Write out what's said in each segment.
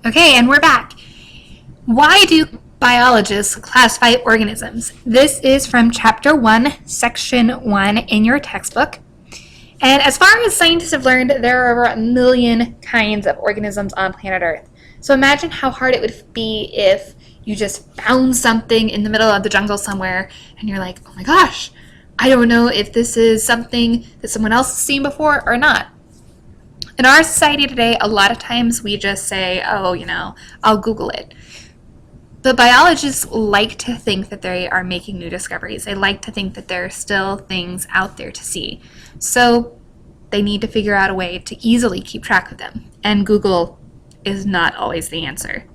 Okay, and we're back. Why do biologists classify organisms? This is from Chapter 1, Section 1 in your textbook. And as far as scientists have learned, there are over 1 million kinds of organisms on planet Earth. So imagine how hard it would be if you just found something in the middle of the jungle somewhere and you're like, oh my gosh, I don't know if this is something that someone else has seen before or not. In our society today, a lot of times we just say, oh, I'll Google it. But biologists like to think that they are making new discoveries. They like to think that there are still things out there to see. So they need to figure out a way to easily keep track of them. And Google is not always the answer.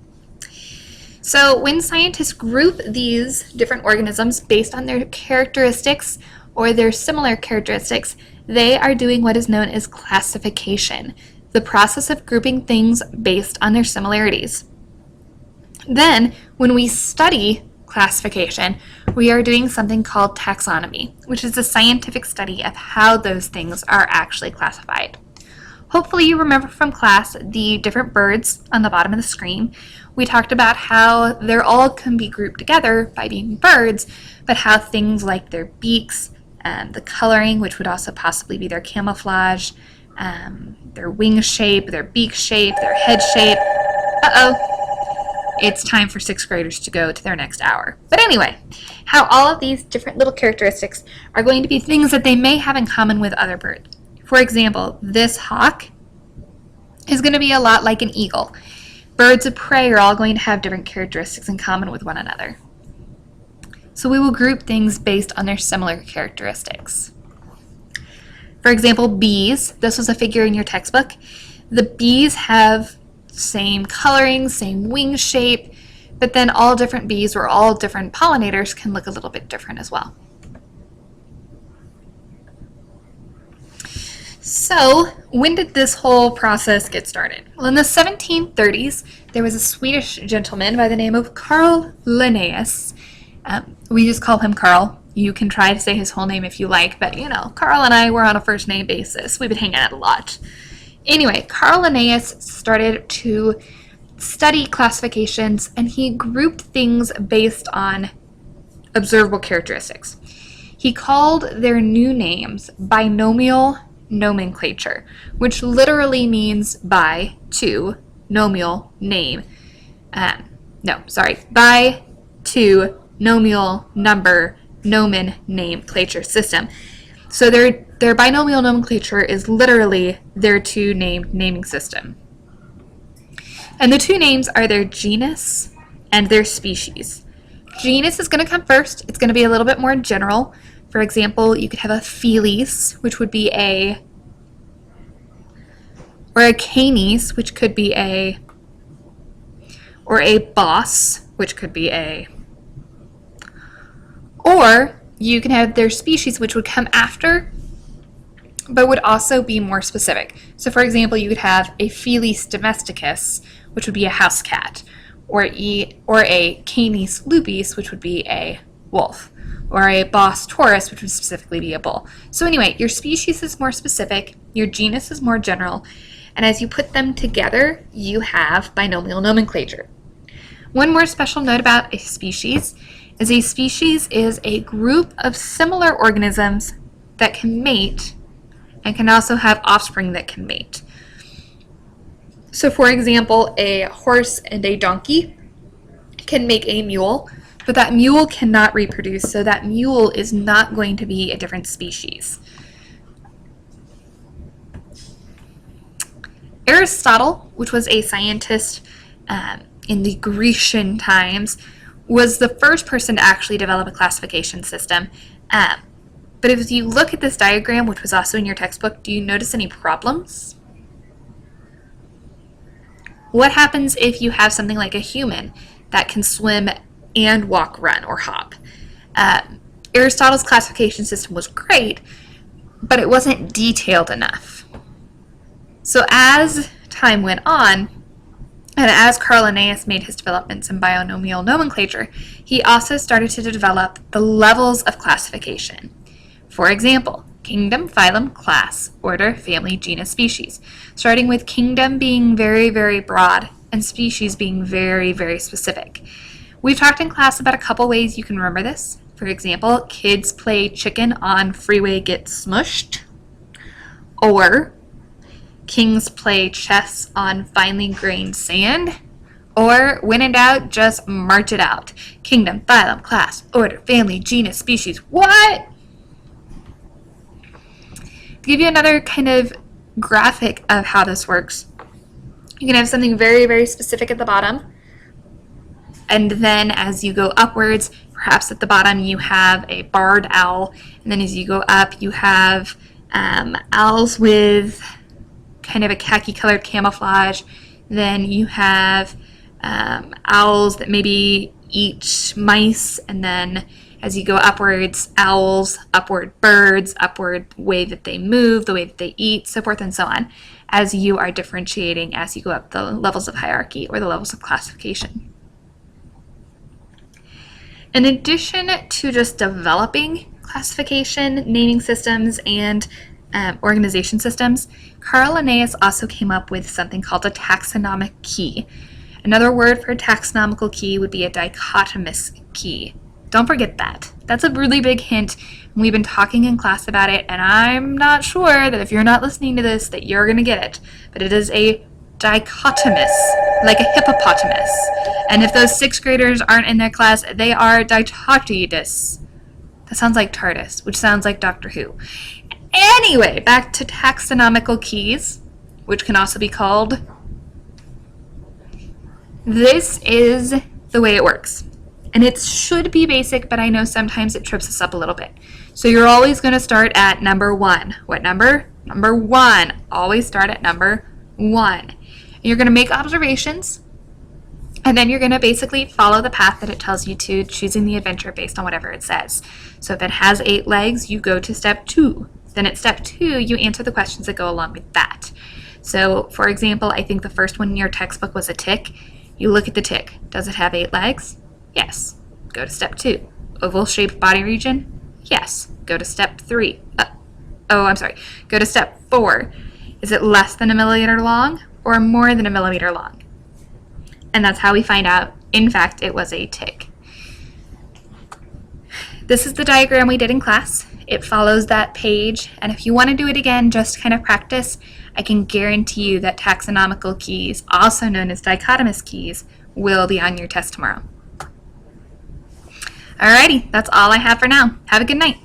So when scientists group these different organisms based on their characteristics or their similar characteristics, they are doing what is known as classification, the process of grouping things based on their similarities. Then, when we study classification, we are doing something called taxonomy, which is a scientific study of how those things are actually classified. Hopefully you remember from class the different birds on the bottom of the screen. We talked about how they're all can be grouped together by being birds, but how things like their beaks, the coloring, which would also possibly be their camouflage, their wing shape, their beak shape, their head shape. It's time for 6th graders to go to their next hour. But anyway, how all of these different little characteristics are going to be things that they may have in common with other birds. For example, this hawk is going to be a lot like an eagle. Birds of prey are all going to have different characteristics in common with one another. So we will group things based on their similar characteristics. For example, bees. This was a figure in your textbook. The bees have same coloring, same wing shape, but then all different bees or all different pollinators can look a little bit different as well. So, when did this whole process get started? Well, in the 1730s, there was a Swedish gentleman by the name of Carl Linnaeus. We just call him Carl. You can try to say his whole name if you like, but Carl and I were on a first name basis. We've been hanging out a lot. Anyway, Carl Linnaeus started to study classifications, and he grouped things based on observable characteristics. He called their new names binomial nomenclature, which literally means by, to, nomial, name. By, to, nomial, number, nomen, nomenclature system. So their binomial nomenclature is literally their two-named naming system. And the two names are their genus and their species. Genus is going to come first. It's going to be a little bit more general. For example, you could have a Felis, which would be or a Canis, which could be or a Bos, which could be or you can have their species, which would come after, but would also be more specific. So for example, you could have a Felis domesticus, which would be a house cat, or a Canis lupus, which would be a wolf, or a Bos taurus, which would specifically be a bull. So anyway, your species is more specific, your genus is more general, and as you put them together, you have binomial nomenclature. One more special note about a species is a group of similar organisms that can mate and can also have offspring that can mate. So for example, a horse and a donkey can make a mule, but that mule cannot reproduce, so that mule is not going to be a different species. Aristotle, which was a scientist in the Grecian times, was the first person to actually develop a classification system. But if you look at this diagram, which was also in your textbook, do you notice any problems? What happens if you have something like a human that can swim and walk, run, or hop? Aristotle's classification system was great, but it wasn't detailed enough. So as time went on, and as Carl Linnaeus made his developments in binomial nomenclature, he also started to develop the levels of classification. For example, kingdom, phylum, class, order, family, genus, species. Starting with kingdom being very, very broad and species being very, very specific. We've talked in class about a couple ways you can remember this. For example, kids play chicken on freeway get smushed, or kings play chess on finely grained sand, or when in doubt, just march it out. Kingdom, phylum, class, order, family, genus, species. What? To give you another kind of graphic of how this works, you can have something very, very specific at the bottom, and then as you go upwards, perhaps at the bottom you have a barred owl, and then as you go up you have owls with kind of a khaki colored camouflage. Then you have owls that maybe eat mice, and then as you go upwards, owls, upward birds, upward way that they move, the way that they eat, so forth and so on, as you are differentiating as you go up the levels of hierarchy or the levels of classification. In addition to just developing classification, naming systems, and organization systems, Carl Linnaeus also came up with something called a taxonomic key. Another word for a taxonomical key would be a dichotomous key. Don't forget that. That's a really big hint. We've been talking in class about it, and I'm not sure that if you're not listening to this that you're going to get it. But it is a dichotomous, like a hippopotamus. And if those sixth graders aren't in their class, they are ditartidus. That sounds like TARDIS, which sounds like Doctor Who. Anyway, back to taxonomical keys, which can also be called. This is the way it works. And it should be basic, but I know sometimes it trips us up a little bit. So you're always going to start at number 1. What number? Number 1. Always start at number 1. You're going to make observations, and then you're going to basically follow the path that it tells you to, choosing the adventure based on whatever it says. So if it has 8 legs, you go to step 2. Then at step 2, you answer the questions that go along with that. So, for example, I think the first one in your textbook was a tick. You look at the tick. Does it have 8 legs? Yes. Go to step 2. Oval-shaped body region? Yes. Go to step 3. Go to step 4. Is it less than a millimeter long or more than a millimeter long? And that's how we find out, in fact, it was a tick. This is the diagram we did in class. It follows that page, and if you want to do it again, just kind of practice, I can guarantee you that taxonomical keys, also known as dichotomous keys, will be on your test tomorrow. Alrighty, that's all I have for now. Have a good night.